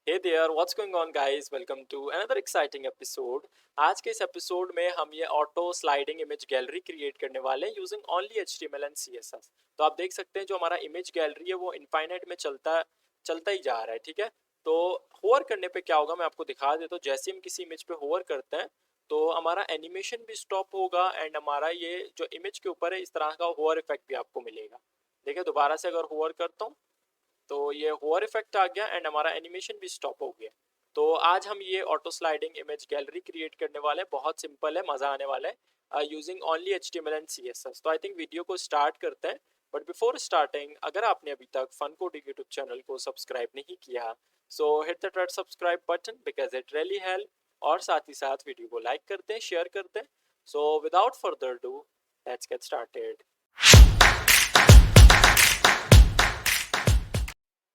Hey there, what's going on guys? Welcome to another exciting episode. आज के इस episode में हम ये auto sliding image gallery create करने वाले हैं using only HTML and CSS। तो आप देख सकते हैं जो हमारा इमेज गैलरी है वो इनफाइनाइट में चलता ही जा रहा है, ठीक है। तो होवर करने पे क्या होगा मैं आपको दिखा देता हूँ। जैसे हम किसी इमेज पे होवर करते हैं तो हमारा एनिमेशन भी स्टॉप होगा एंड हमारा ये जो इमेज के ऊपर है इस तरह का होवर इफेक्ट भी आपको मिलेगा। देखिए दोबारा से अगर होवर करता हूँ तो ये होवर इफेक्ट आ गया एंड हमारा एनिमेशन भी स्टॉप हो गया। तो आज हम ये auto sliding image gallery create करने वाले हैं। बहुत सिंपल है, मज़ा आने वाला है using only HTML and CSS। तो आई थिंक वीडियो को स्टार्ट करते हैं। बट बिफोर स्टार्टिंग अगर आपने अभी तक फन कोडिंग यूट्यूब चैनल को सब्सक्राइब नहीं किया सो hit the red subscribe button because it really help. और साथ ही साथ वीडियो को लाइक करते हैं, शेयर करते हैं। So without further do let's get started.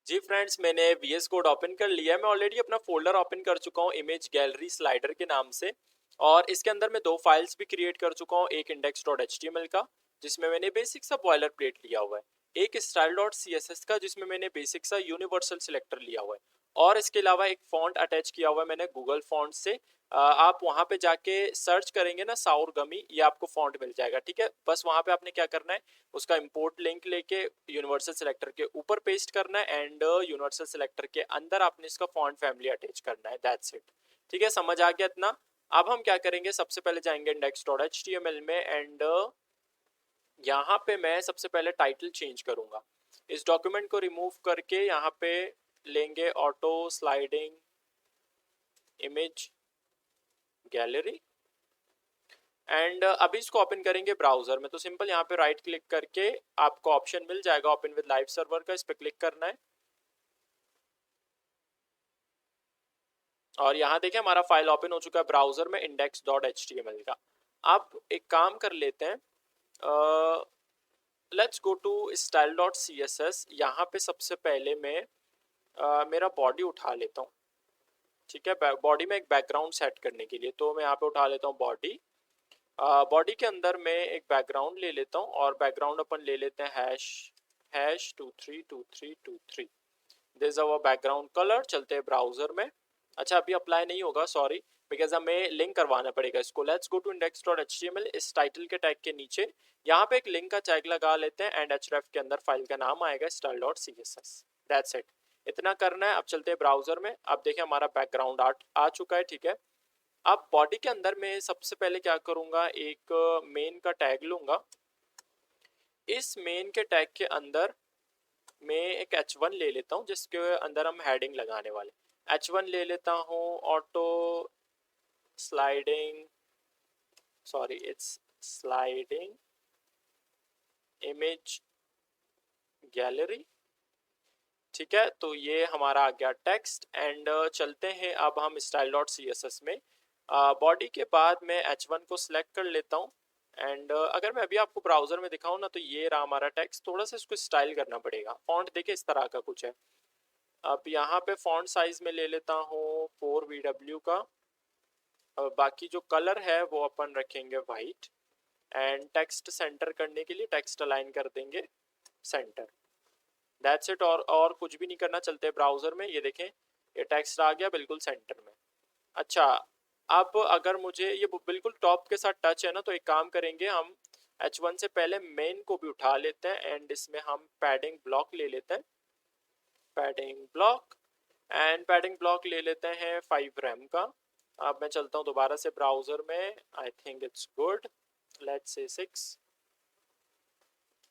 जी फ्रेंड्स, मैंने VS कोड ओपन कर लिया है। मैं ऑलरेडी अपना फोल्डर ओपन कर चुका हूँ इमेज गैलरी स्लाइडर के नाम से। और इसके अंदर मैं दो फाइल्स भी क्रिएट कर चुका हूँ। एक index.html का जिसमें मैंने बेसिक सा बॉयलर प्लेट लिया हुआ है, एक style.css का जिसमें मैंने बेसिक सा यूनिवर्सल सिलेक्टर लिया हुआ है, और इसके अलावा एक फॉन्ट अटैच किया हुआ है मैंने गूगल फॉन्ट से। आप वहाँ पे जाके सर्च करेंगे ना साउरगमी, ये आपको फॉन्ट मिल जाएगा, ठीक है। बस वहाँ पे आपने क्या करना है, उसका इंपोर्ट लिंक लेके यूनिवर्सल सिलेक्टर के ऊपर पेस्ट करना है एंड यूनिवर्सल सिलेक्टर के अंदर आपने इसका फॉन्ट फैमिली अटैच करना है। दैट्स इट, ठीक है, समझ आ गया इतना। अब हम क्या करेंगे, सबसे पहले जाएंगे index.html में एंड यहाँ पे मैं सबसे पहले टाइटल चेंज करूँगा। इस डॉक्यूमेंट को रिमूव करके यहाँ पे लेंगे auto sliding image gallery and अभी इसको ओपन करेंगे ब्राउजर में। तो सिंपल यहाँ पे राइट क्लिक करके आपको ऑप्शन मिल जाएगा ओपन विद लाइव सर्वर का, इस पर क्लिक करना है। और यहाँ देखिए हमारा फाइल ओपन हो चुका है ब्राउजर में index.html का। अब एक काम कर लेते हैं, लेट्स गो टू style.css। यहाँ पे सबसे पहले मैं मेरा बॉडी उठा लेता हूँ, ठीक है। बॉडी में एक बैकग्राउंड सेट करने के लिए तो मैं यहाँ पे उठा लेता हूँ बॉडी। बॉडी के अंदर मैं एक बैकग्राउंड ले लेता हूँ और बैकग्राउंड अपन ले लेते हैं hash 232323। This our background colour. चलते हैं ब्राउजर में। अच्छा अभी अप्लाई नहीं होगा, सॉरी, बिकॉज हमें लिंक करवाना पड़ेगा इसको। Let's go to index.html। इस टाइटल के टैग के नीचे यहाँ पे एक लिंक का टैग लगा लेते हैं एंड href के अंदर फाइल का नाम आएगा style.css। दैट्स इट, इतना करना है। अब चलते हैं ब्राउजर में। अब देखिए हमारा बैकग्राउंड आ चुका है, ठीक है। अब बॉडी के अंदर मैं सबसे पहले क्या करूँगा, एक मेन का टैग लूँगा। इस मेन के टैग के अंदर मैं एक H1 ले लेता हूँ जिसके अंदर हम हेडिंग लगाने वाले। H1 ले लेता हूँ auto sliding, sorry it's sliding image gallery, ठीक है। तो ये हमारा आ गया टेक्स्ट एंड चलते हैं अब हम style.css में। बॉडी के बाद मैं H1 को सिलेक्ट कर लेता हूँ एंड अगर मैं अभी आपको ब्राउजर में दिखाऊँ ना तो ये रहा हमारा टेक्स्ट। थोड़ा सा इसको स्टाइल करना पड़ेगा। फॉन्ट देखिए इस तरह का कुछ है। अब यहाँ पे फॉन्ट साइज में ले लेता हूँ 4VW का। बाकी जो कलर है वो अपन रखेंगे वाइट एंड टेक्स्ट सेंटर करने के लिए टेक्स्ट अलाइन कर देंगे सेंटर। दैट्स इट, और कुछ भी नहीं करना। चलते हैं ब्राउजर में। ये देखें ये टेक्स्ट आ गया बिल्कुल सेंटर में। अच्छा अब अगर मुझे ये बिल्कुल टॉप के साथ टच है ना तो एक काम करेंगे, हम H1 से पहले मेन को भी उठा लेते हैं एंड इसमें हम पैडिंग ब्लॉक ले लेते हैं, padding block and padding block ले लेते हैं 5 रैम का। अब मैं चलता हूँ दोबारा से ब्राउजर में। I think it's good, let's say 6।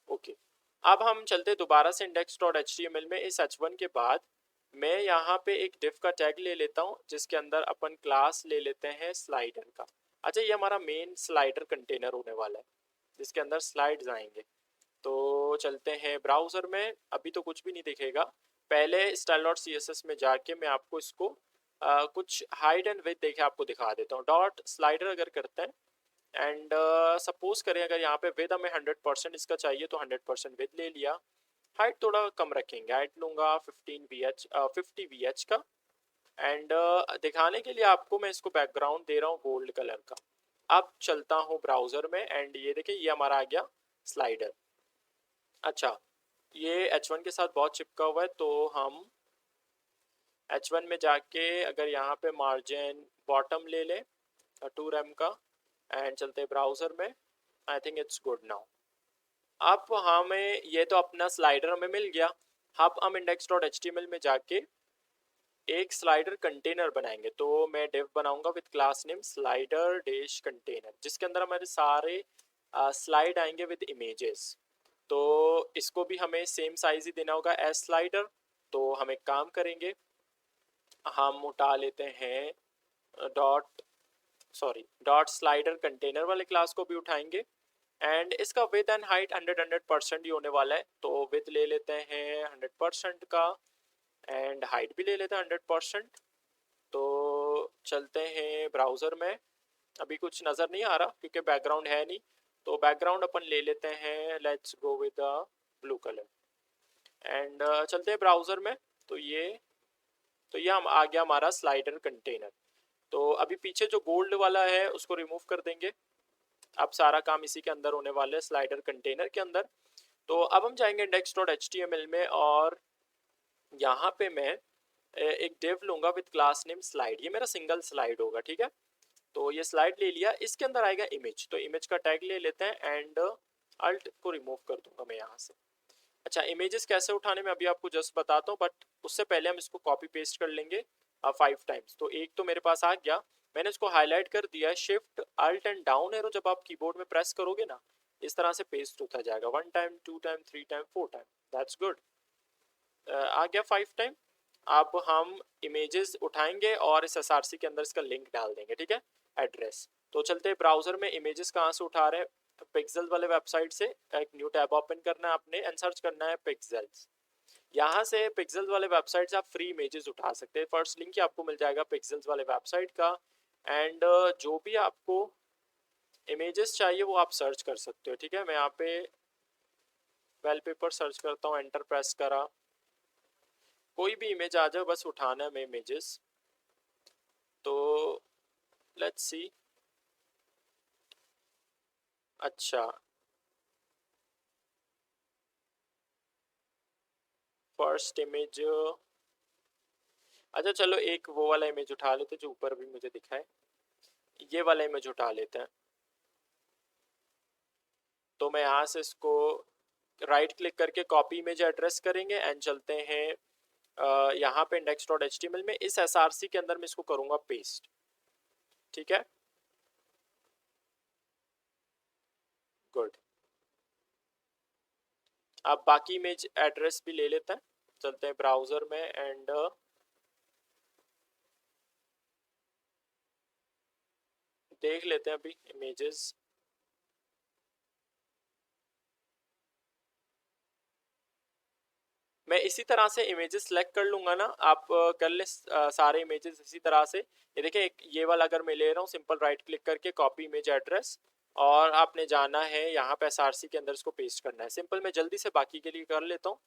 Okay, अब हम चलते दोबारा से index.html में। इस H1 के बाद मैं यहाँ पे एक div का टैग ले लेता हूँ जिसके अंदर अपन क्लास ले लेते हैं स्लाइडर का। अच्छा ये हमारा मेन स्लाइडर कंटेनर होने वाला है जिसके अंदर स्लाइड्स आएंगे। तो चलते हैं ब्राउजर में। अभी तो कुछ भी नहीं दिखेगा। पहले style.css में जाके मैं आपको इसको कुछ हाइड एंड विथ देखे आपको दिखा देता हूँ। डॉट स्लाइडर अगर करते हैं एंड सपोज करें अगर यहाँ पे विद हमें 100% इसका चाहिए तो 100% विद ले लिया। हाइट थोड़ा कम रखेंगे, हाइट लूँगा 50 VH का एंड दिखाने के लिए आपको मैं इसको बैकग्राउंड दे रहा हूँ गोल्ड कलर का। अब चलता हूँ ब्राउजर में एंड ये देखिए ये हमारा आ गया स्लाइडर। अच्छा ये H1 के साथ बहुत चिपका हुआ है तो हम H1 में जाके अगर यहाँ पे मार्जिन बॉटम ले लें 2 rem का एंड चलते ब्राउज़र में, I think it's good now. अब हमें ये तो अपना स्लाइडर हमें मिल गया। अब हम index.html में जाके एक स्लाइडर कंटेनर बनाएंगे। तो मैं डिव बनाऊंगा with class name slider dash container, जिसके अंदर हमारे सारे स्लाइड आएंगे विद इमेजेस। तो इसको भी हमें सेम साइज ही देना होगा एज स्लाइडर। तो हम एक काम करेंगे, हम उठा लेते हैं डॉट स्लाइडर कंटेनर वाले क्लास को भी उठाएंगे एंड इसका विथ एंड हाइट 100% ही होने वाला है। तो विथ ले लेते हैं 100% का एंड हाइट भी ले लेते हैं 100%। तो चलते हैं ब्राउज़र में, अभी कुछ नज़र नहीं आ रहा क्योंकि बैकग्राउंड है नहीं। तो बैकग्राउंड अपन ले लेते हैं, let's go with the blue colour and चलते हैं ब्राउज़र में। तो ये हम आ गया हमारा स्लाइडर कंटेनर। तो अभी पीछे जो गोल्ड वाला है उसको रिमूव कर देंगे। अब सारा काम इसी के अंदर होने वाला है, स्लाइडर कंटेनर के अंदर। तो अब हम जाएंगे index.html में और यहाँ पे मैं एक डिव लूंगा विद क्लास नेम स्लाइड। ये मेरा सिंगल स्लाइड होगा, ठीक है। तो ये स्लाइड ले लिया, इसके अंदर आएगा इमेज। तो इमेज का टैग ले लेते हैं एंड अल्ट को रिमूव कर दूंगा मैं यहाँ से। अच्छा, इमेजेस कैसे उठाने में अभी आपको जस्ट बताता हूँ, बट उससे पहले हम इसको कॉपी पेस्ट कर लेंगे 5 टाइम्स। तो एक तो मेरे पास आ गया, मैंने इसको हाईलाइट कर दिया है। Shift alt and down arrow जब आप कीबोर्ड में प्रेस करोगे ना, इस तरह से पेस्ट होता जाएगा 1 time 2 time 3 time 4 time. That's good. आ गया 5 टाइम। अब हम इमेजेस उठाएंगे और इस एसआरसी के अंदर इसका लिंक डाल देंगे, ठीक है, एड्रेस। तो चलते हैं ब्राउजर में, इमेजेस कहाँ से उठा रहे हैं, पिक्सेल वाले वेबसाइट से। एक न्यू टैब ओपन करना है आपने एंड सर्च करना है पिक्सेल्स। यहाँ से पिक्सेल्स वाले वेबसाइट से आप फ्री इमेजेस उठा सकते हैं। फर्स्ट लिंक ही आपको मिल जाएगा पिक्सेल्स वाले वेबसाइट का एंड जो भी आपको इमेजेस चाहिए वो आप सर्च कर सकते हो, ठीक है। मैं यहाँ पे वॉलपेपर सर्च करता हूँ, एंटर प्रेस करा, कोई भी इमेज आ जाए बस उठाना है मैं इमेजेस। तो लेट्स सी। अच्छा, फर्स्ट इमेज, अच्छा चलो एक वो वाला इमेज उठा लेते जो ऊपर भी मुझे दिखा है, ये वाला इमेज उठा लेते हैं। तो मैं यहाँ से इसको राइट क्लिक करके कॉपी इमेज एड्रेस करेंगे एंड चलते हैं यहाँ पे index.html में इस एसआरसी के अंदर मैं इसको करूँगा पेस्ट, ठीक है, गुड। अब बाकी इमेज एड्रेस भी ले लेते हैं, चलते हैं ब्राउज़र में एंड देख लेते हैं अभी इमेजेस। मैं इसी तरह से इमेजेस सेलेक्ट कर लूँगा ना, आप कर ले सारे इमेजेस इसी तरह से। ये देखिए, एक ये वाला अगर मैं ले रहा हूँ, सिंपल राइट क्लिक करके कॉपी इमेज एड्रेस, और आपने जाना है यहाँ पे एसआरसी के अंदर इसको पेस्ट करना है। सिंपल, मैं जल्दी से बाकी के लिए कर लेता हूँ।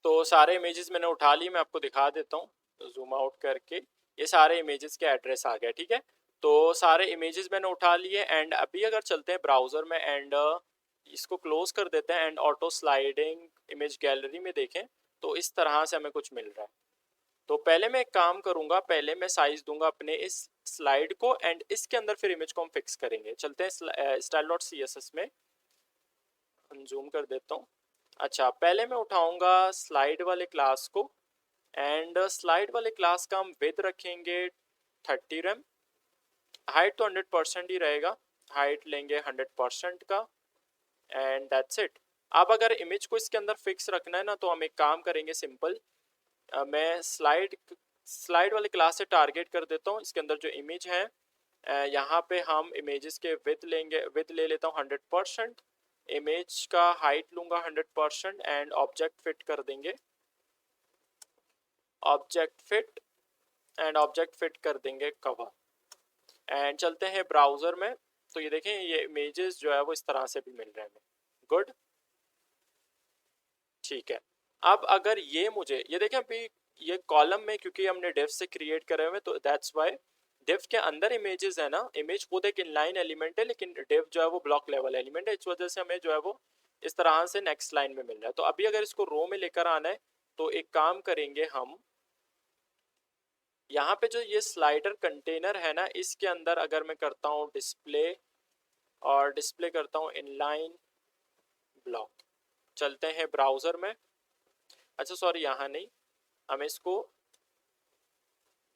तो सारे इमेजेस मैंने उठा लिए, मैं आपको दिखा देता हूँ जूम आउट करके। ये सारे इमेजेस के एड्रेस आ गए, ठीक है। तो सारे इमेजेस मैंने उठा लिए एंड अभी अगर चलते हैं ब्राउज़र में एंड इसको क्लोज कर देते हैं and auto sliding image gallery में देखें तो इस तरह से हमें कुछ मिल रहा है। तो पहले मैं एक काम करूँगा, पहले मैं साइज दूंगा अपने इस स्लाइड को एंड इसके अंदर फिर इमेज को हम फिक्स करेंगे। चलते हैं style.css में, जूम कर देता हूँ। अच्छा, पहले मैं उठाऊंगा स्लाइड वाले क्लास को एंड स्लाइड वाले क्लास का हम विड्थ रखेंगे 30 rem। हाइट तो 100% ही रहेगा, हाइट लेंगे 100% का एंड दैट्स इट। अब अगर इमेज को इसके अंदर फिक्स रखना है ना, तो हम एक काम करेंगे सिंपल, मैं स्लाइड वाले क्लास से टारगेट कर देता हूँ इसके अंदर जो इमेज है। यहाँ पे हम इमेजेस के विड्थ लेंगे, विड्थ ले लेता हूँ 100%, इमेज का हाइट लूँगा 100% एंड ऑब्जेक्ट फिट कर देंगे, object fit and object fit कर देंगे कवर एंड चलते हैं ब्राउज़र में। तो ये देखें, ये इमेजेस जो है वो इस तरह से भी मिल रहे हैं, गुड, ठीक है। अब अगर ये मुझे, ये देखें अभी ये कॉलम में, क्योंकि हमने डिव से क्रिएट करे हुए तो दैट्स वाई डिव के अंदर इमेजेस है ना, इमेज खुद एक इनलाइन एलिमेंट है लेकिन डिव जो है वो ब्लॉक लेवल एलिमेंट है, इस वजह से हमें जो है वो इस तरह से नेक्स्ट लाइन में मिल रहा है। तो अभी अगर इसको रो में लेकर आना है तो एक काम करेंगे हम, यहाँ पे जो ये स्लाइडर कंटेनर है ना, इसके अंदर अगर मैं करता हूँ डिस्प्ले और डिस्प्ले करता हूँ इनलाइन ब्लॉक, चलते हैं ब्राउजर में। अच्छा सॉरी, यहाँ नहीं, हमें इसको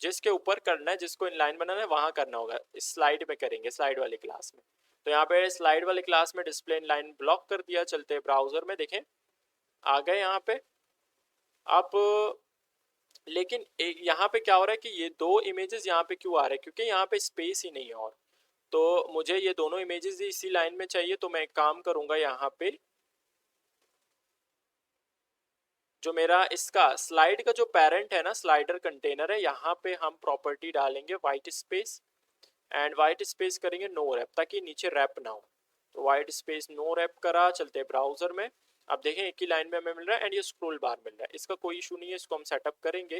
जिसके ऊपर करना है, जिसको इनलाइन बनाना है वहां करना होगा, इस स्लाइड में करेंगे, स्लाइड वाली क्लास में। तो यहाँ पे स्लाइड वाली क्लास में डिस्प्ले इनलाइन ब्लॉक कर दिया, चलते हैं ब्राउजर में, देखें आ गए यहाँ पे। अब लेकिन यहाँ पे क्या हो रहा है कि ये दो इमेजेस यहाँ पे क्यों आ रहे हैं, क्योंकि यहाँ पे स्पेस ही नहीं है और, तो मुझे ये दोनों इमेजेस इसी लाइन में चाहिए। तो मैं एक काम करूंगा, यहाँ पे जो मेरा इसका स्लाइड का जो पेरेंट है ना, स्लाइडर कंटेनर है, यहाँ पे हम प्रॉपर्टी डालेंगे white space, and white space करेंगे नो रैप, ताकि नीचे रैप ना हो। तो वाइट स्पेस नो रैप करा, चलते हैं ब्राउजर में। अब देखें एक ही लाइन में हमें मिल रहा है एंड ये स्क्रोल बार मिल रहा है, इसका कोई इशू नहीं है, इसको हम सेटअप करेंगे।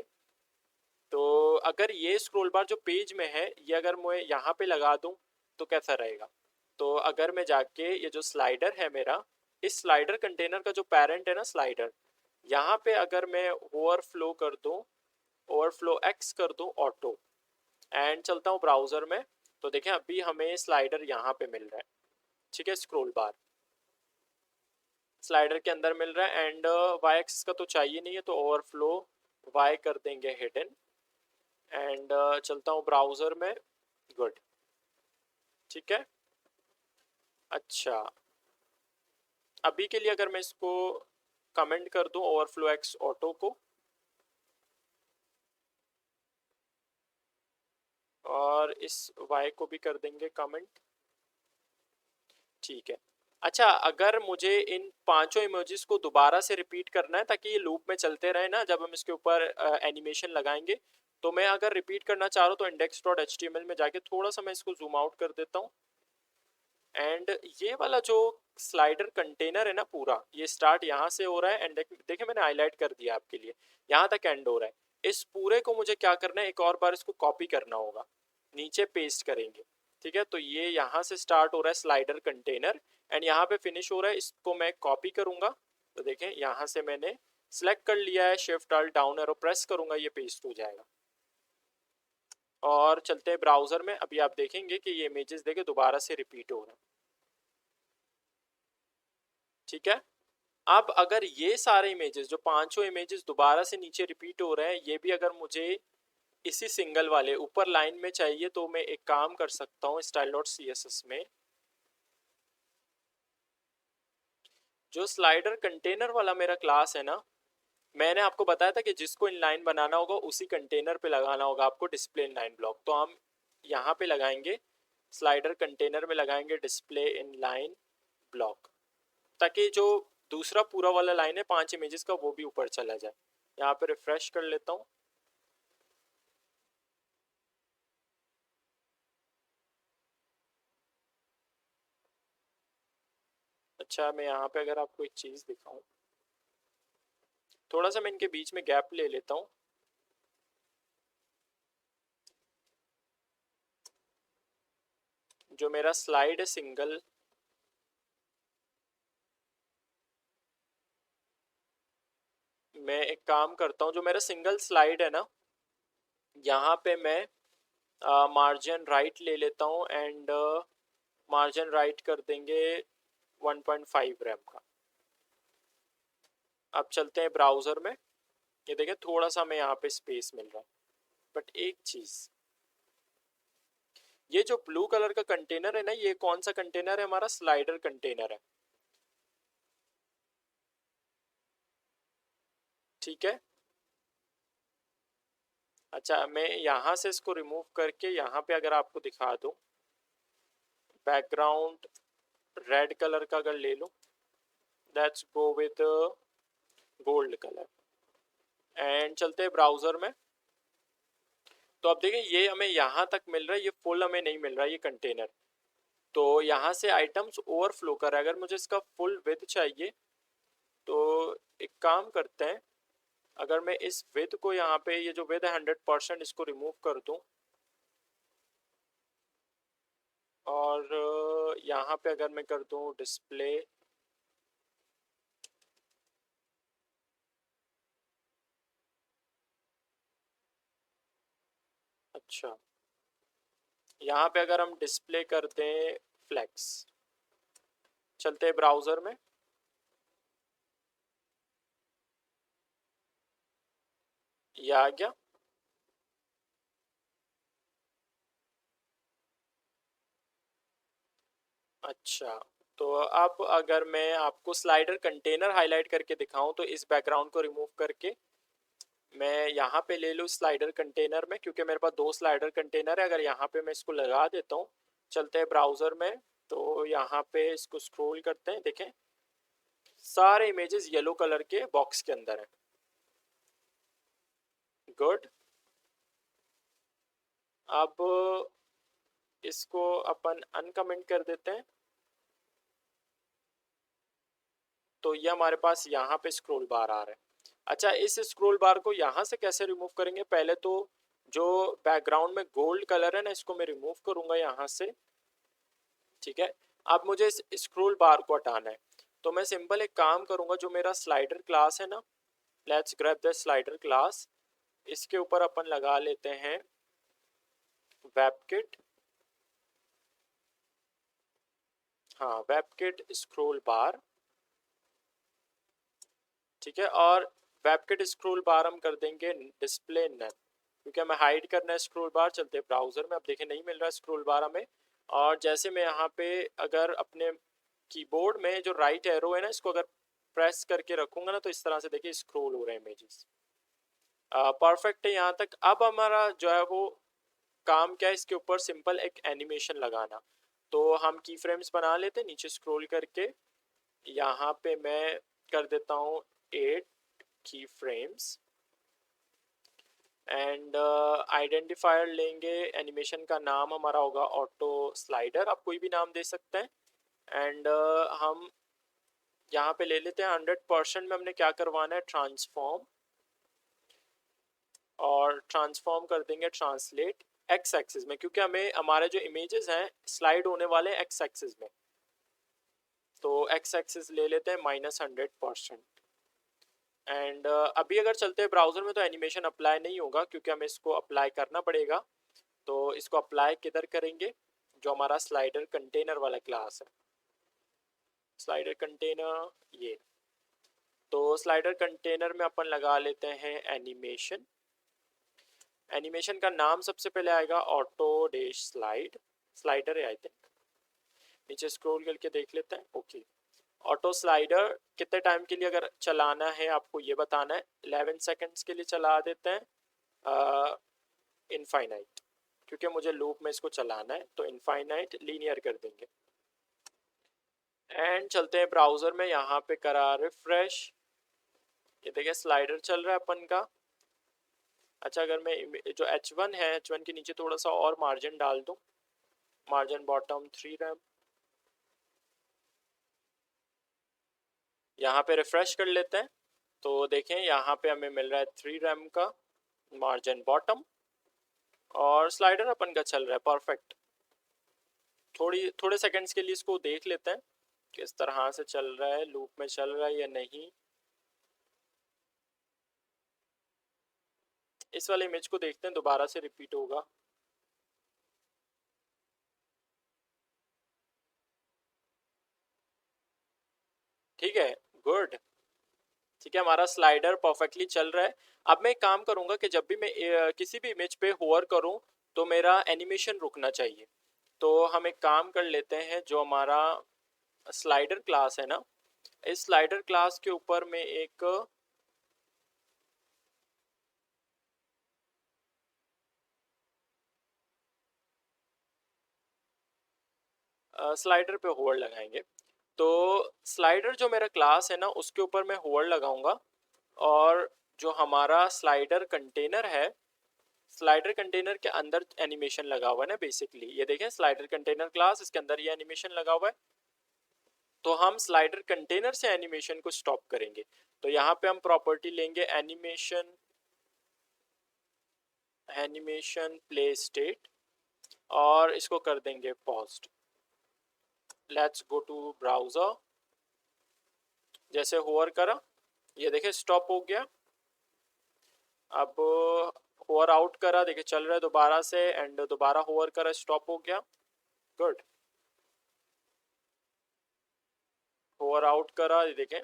तो अगर ये स्क्रोल बार जो पेज में है ये अगर मैं यहाँ पे लगा दूँ तो कैसा रहेगा। तो अगर मैं जाके ये जो स्लाइडर है मेरा, इस स्लाइडर कंटेनर का जो पेरेंट है ना स्लाइडर, यहाँ पे अगर मैं ओवरफ्लो कर दूँ, ओवरफ्लो एक्स कर दूँ ऑटो, एंड चलता हूँ ब्राउजर में, तो देखें अभी हमें स्लाइडर यहाँ पे मिल रहा है, ठीक है, स्क्रोल बार स्लाइडर के अंदर मिल रहा है। एंड वाई एक्सिस का तो चाहिए नहीं है, तो ओवरफ्लो वाई कर देंगे हिडन, एंड चलता हूँ ब्राउजर में, गुड, ठीक है। अच्छा अभी के लिए अगर मैं इसको कमेंट कर दूं ओवरफ्लो एक्स ऑटो को, और इस वाई को भी कर देंगे कमेंट, ठीक है। अच्छा अगर मुझे इन पांचों इमोजीज को दोबारा से रिपीट करना है ताकि ये लूप में चलते रहे ना, जब हम इसके ऊपर एनिमेशन लगाएंगे, तो मैं अगर रिपीट करना चाह रहा हूँ तो index.html में जाके थोड़ा सा मैं इसको जूम आउट कर देता हूँ, एंड ये वाला जो स्लाइडर कंटेनर है ना पूरा, ये स्टार्ट यहाँ से हो रहा है एंड देखिए मैंने हाईलाइट कर दिया आपके लिए, यहाँ तक एंड हो रहा है। इस पूरे को मुझे क्या करना है, एक और बार इसको कॉपी करना होगा, नीचे पेस्ट करेंगे, ठीक है। तो ये यहाँ से स्टार्ट हो रहा है स्लाइडर कंटेनर एंड यहाँ पे फिनिश हो रहा है, इसको मैं कॉपी करूँगा। तो देखें यहाँ से मैंने सेलेक्ट कर लिया है, shift alt down arrow press करूँगा, ये पेस्ट हो जाएगा। और चलते हैं ब्राउजर में, अभी आप देखेंगे कि ये इमेजेस देखे दोबारा से रिपीट हो रहे हैं, ठीक है। अब अगर ये सारे इमेजेस जो पांचों इमेजेस दोबारा से नीचे रिपीट हो रहे हैं, ये भी अगर मुझे इसी सिंगल वाले ऊपर लाइन में चाहिए, तो मैं एक काम कर सकता हूँ, style.css में जो स्लाइडर कंटेनर वाला मेरा क्लास है ना, मैंने आपको बताया था कि जिसको इनलाइन बनाना होगा उसी कंटेनर पे लगाना होगा आपको डिस्प्ले इनलाइन ब्लॉक। तो हम यहाँ पे लगाएंगे, स्लाइडर कंटेनर में लगाएंगे डिस्प्ले इनलाइन ब्लॉक, ताकि जो दूसरा पूरा वाला लाइन है 5 इमेजेस का वो भी ऊपर चला जाए। यहाँ पे रिफ्रेश कर लेता हूँ, अच्छा मैं यहाँ पे अगर आपको एक चीज़ दिखाऊं, थोड़ा सा मैं इनके बीच में गैप ले लेता हूँ, जो मेरा स्लाइड है सिंगल, मैं एक काम करता हूँ, जो मेरा सिंगल स्लाइड है ना, यहाँ पे मैं मार्जिन राइट ले लेता हूँ एंड मार्जिन राइट कर देंगे 1.5 रैम का। अब चलते हैं ब्राउज़र में, ये देखें थोड़ा सा हमें यहाँ पे स्पेस मिल रहा है, बट एक चीज़, ये जो ब्लू कलर का कंटेनर है ना, ये कौन सा कंटेनर है, हमारा स्लाइडर कंटेनर है, ठीक है। अच्छा मैं यहाँ से इसको रिमूव करके यहाँ पे अगर आपको दिखा दूँ, बैकग्राउंड रेड कलर का अगर ले लूँ, let's go with gold colour, and चलते हैं ब्राउज़र में। तो अब देखें ये हमें यहाँ तक मिल रहा है, ये फुल हमें नहीं मिल रहा है ये कंटेनर, तो यहाँ से आइटम्स ओवरफ्लो कर रहा है। अगर मुझे इसका फुल विथ चाहिए तो एक काम करते हैं, अगर मैं इस विथ को यहाँ पे, ये जो विथ है 100%, इसको रिमूव कर दूँ, यहाँ पे अगर मैं कर दूँ डिस्प्ले, अच्छा यहाँ पे अगर हम डिस्प्ले कर दें फ्लेक्स, चलते हैं ब्राउज़र में। ये आ गया। अच्छा, तो अब अगर मैं आपको स्लाइडर कंटेनर हाईलाइट करके दिखाऊं तो इस बैकग्राउंड को रिमूव करके मैं यहाँ पे ले लूँ स्लाइडर कंटेनर में, क्योंकि मेरे पास दो स्लाइडर कंटेनर है। अगर यहाँ पे मैं इसको लगा देता हूँ, चलते हैं ब्राउज़र में, तो यहाँ पे इसको स्क्रॉल करते हैं, देखें सारे इमेजेस येलो कलर के बॉक्स के अंदर है। गुड। अब इसको अपन अनकमेंट कर देते हैं, तो ये हमारे पास यहाँ पे स्क्रॉल बार आ रहा है। अच्छा, इस स्क्रॉल बार को यहाँ से कैसे रिमूव करेंगे? पहले तो जो बैकग्राउंड में गोल्ड कलर है ना, इसको मैं रिमूव करूँगा यहाँ से, ठीक है। अब मुझे इस स्क्रॉल बार को हटाना है, तो मैं सिंपल एक काम करूँगा, जो मेरा स्लाइडर क्लास है ना, let's grab the slider class, इसके ऊपर अपन लगा लेते हैं वेबकिट, हाँ वेबकिट स्क्रॉल बार, ठीक है। और वेबकिट स्क्रॉल बार हम कर देंगे डिस्प्ले नन, क्योंकि हमें हाइड करना है स्क्रॉल बार। चलते हैं ब्राउज़र में, अब देखें नहीं मिल रहा है स्क्रॉल बार हमें। और जैसे मैं यहाँ पे अगर अपने कीबोर्ड में जो राइट एरो है ना, इसको अगर प्रेस करके रखूँगा ना, तो इस तरह से देखिए स्क्रॉल हो रहे हैं इमेजेस। परफेक्ट है यहाँ तक। अब हमारा जो है वो काम क्या है, इसके ऊपर सिंपल एक एनिमेशन लगाना। तो हम की फ्रेम्स बना लेते हैं, नीचे स्क्रॉल करके यहाँ पे मैं कर देता हूँ 8 की फ्रेम्स, एंड आइडेंटिफायर लेंगे। एनिमेशन का नाम हमारा होगा ऑटो स्लाइडर, आप कोई भी नाम दे सकते हैं। एंड हम यहाँ पे ले लेते हैं 100% में हमने क्या करवाना है, ट्रांसफॉर्म, और ट्रांसफॉर्म कर देंगे ट्रांसलेट एक्स एक्सिस में, क्योंकि हमें हमारे जो इमेजेस हैं स्लाइड होने वाले हैं एक्स एक्सिस में, तो एक्स एक्सिस ले लेते हैं -100%। एंड अभी अगर चलते हैं ब्राउज़र में, तो एनिमेशन अप्लाई नहीं होगा, क्योंकि हमें इसको अप्लाई करना पड़ेगा। तो इसको अप्लाई किधर करेंगे, जो हमारा स्लाइडर कंटेनर वाला क्लास है, स्लाइडर कंटेनर ये। तो स्लाइडर कंटेनर में अपन लगा लेते हैं एनिमेशन। एनिमेशन का नाम सबसे पहले आएगा ऑटो डैश स्लाइड, स्लाइडर है आई थिंक, नीचे स्क्रॉल करके देख लेते हैं। ओके, ऑटो स्लाइडर कितने टाइम के लिए अगर चलाना है आपको ये बताना है। 11 सेकंड्स के लिए चला देते हैं इनफाइनाइट, क्योंकि मुझे लूप में इसको चलाना है, तो इनफाइनाइट लीनियर कर देंगे। एंड चलते हैं ब्राउज़र में, यहाँ पे करा रिफ्रेश, ये देखिए स्लाइडर चल रहा है अपन का। अच्छा, अगर मैं जो H1 है, H1 के नीचे थोड़ा सा और मार्जिन डाल दूँ, मार्जिन बॉटम 3 रैम, यहाँ पे रिफ्रेश कर लेते हैं, तो देखें यहाँ पे हमें मिल रहा है 3 रैम का मार्जिन बॉटम, और स्लाइडर अपन का चल रहा है परफेक्ट। थोड़े सेकंड्स के लिए इसको देख लेते हैं किस तरह से चल रहा है, लूप में चल रहा है या नहीं। इस वाले इमेज को देखते हैं, दोबारा से रिपीट होगा। ठीक है, गुड, ठीक है, हमारा स्लाइडर परफेक्टली चल रहा है। अब मैं एक काम करूंगा कि जब भी मैं किसी भी इमेज पे होवर करूं, तो मेरा एनिमेशन रुकना चाहिए। तो हम एक काम कर लेते हैं, जो हमारा स्लाइडर क्लास है ना, इस स्लाइडर क्लास के ऊपर में एक स्लाइडर पे होवर लगाएंगे। तो स्लाइडर जो मेरा क्लास है ना, उसके ऊपर मैं होवर लगाऊंगा, और जो हमारा स्लाइडर कंटेनर है, स्लाइडर कंटेनर के अंदर एनिमेशन लगा हुआ है ना बेसिकली, ये देखें स्लाइडर कंटेनर क्लास, इसके अंदर ये एनिमेशन लगा हुआ है। तो हम स्लाइडर कंटेनर से एनिमेशन को स्टॉप करेंगे। तो यहाँ पे हम प्रॉपर्टी लेंगे एनिमेशन, एनिमेशन प्ले स्टेट, और इसको कर देंगे paused. Let's go to browser. जैसे होवर करा, ये देखिए स्टॉप हो गया। अब होवर आउट करा, देखिए चल रहा है दोबारा से, एंड दोबारा होवर करा, स्टॉप हो गया। गुड। होवर आउट करा, ये देखें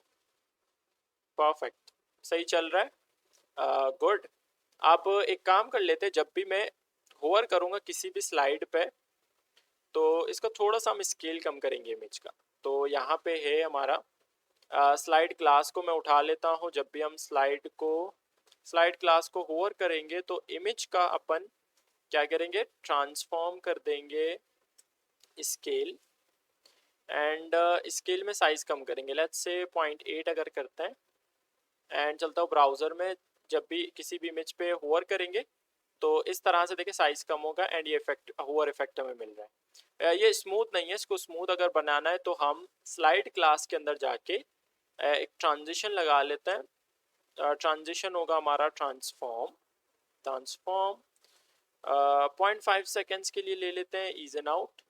परफेक्ट, सही चल रहा है। गुड। आप एक काम कर लेते हैं, जब भी मैं होवर करूँगा किसी भी स्लाइड पे, तो इसका थोड़ा सा हम स्केल कम करेंगे इमेज का। तो यहाँ पे है हमारा स्लाइड क्लास को मैं उठा लेता हूँ। जब भी हम स्लाइड क्लास को होवर करेंगे तो इमेज का अपन क्या करेंगे, ट्रांसफॉर्म कर देंगे स्केल, एंड स्केल में साइज कम करेंगे। लेट्स से 0.8 अगर करते हैं, एंड चलता हूँ ब्राउज़र में। जब भी किसी भी इमेज पे होवर करेंगे तो इस तरह से देखिए साइज कम होगा, एंड ये इफेक्ट, होवर इफेक्ट हमें मिल रहा है। ये स्मूथ नहीं है, इसको स्मूथ अगर बनाना है तो हम स्लाइड क्लास के अंदर जाके एक ट्रांजिशन लगा लेते हैं। ट्रांजिशन होगा हमारा ट्रांसफॉर्म। ट्रांसफॉर्म 0.5 सेकेंड्स के लिए ले लेते हैं, ईज एन आउट।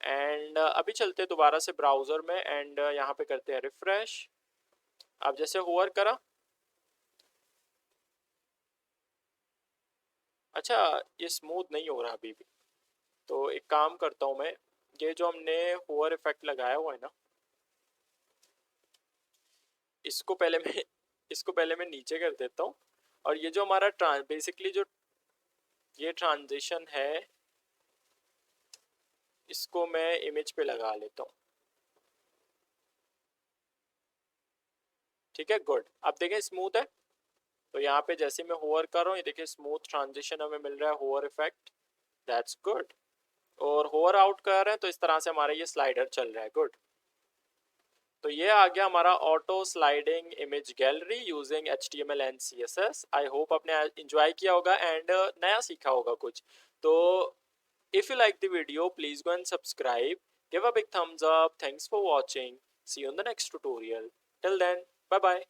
एंड अभी चलते हैं दोबारा से ब्राउज़र में, एंड यहाँ पे करते हैं रिफ्रेश। अब जैसे होवर करा, अच्छा ये स्मूथ नहीं हो रहा अभी भी। तो एक काम करता हूँ मैं, ये जो हमने होवर इफेक्ट लगाया हुआ है ना, इसको पहले मैं इसको पहले मैं नीचे कर देता हूँ। और ये जो हमारा बेसिकली जो ये ट्रांजिशन है, इसको मैं इमेज पे लगा लेता हूँ। ठीक है, गुड। अब देखें स्मूथ है। तो यहाँ पे जैसे मैं होवर कर रहा हूँ, ये देखिए स्मूथ ट्रांजिशन हमें मिल रहा है, होवर इफेक्ट। That's good. और होवर आउट कर रहे हैं तो इस तरह से हमारा ये स्लाइडर चल रहा है। गुड। तो ये आ गया हमारा auto sliding image gallery using HTML and CSS। I hope आपने एंजॉय किया होगा एंड नया सीखा होगा कुछ। तो if you like the video, please go and subscribe, give a big thumbs up. Thanks for watching, see you in the next tutorial. Till then, bye bye.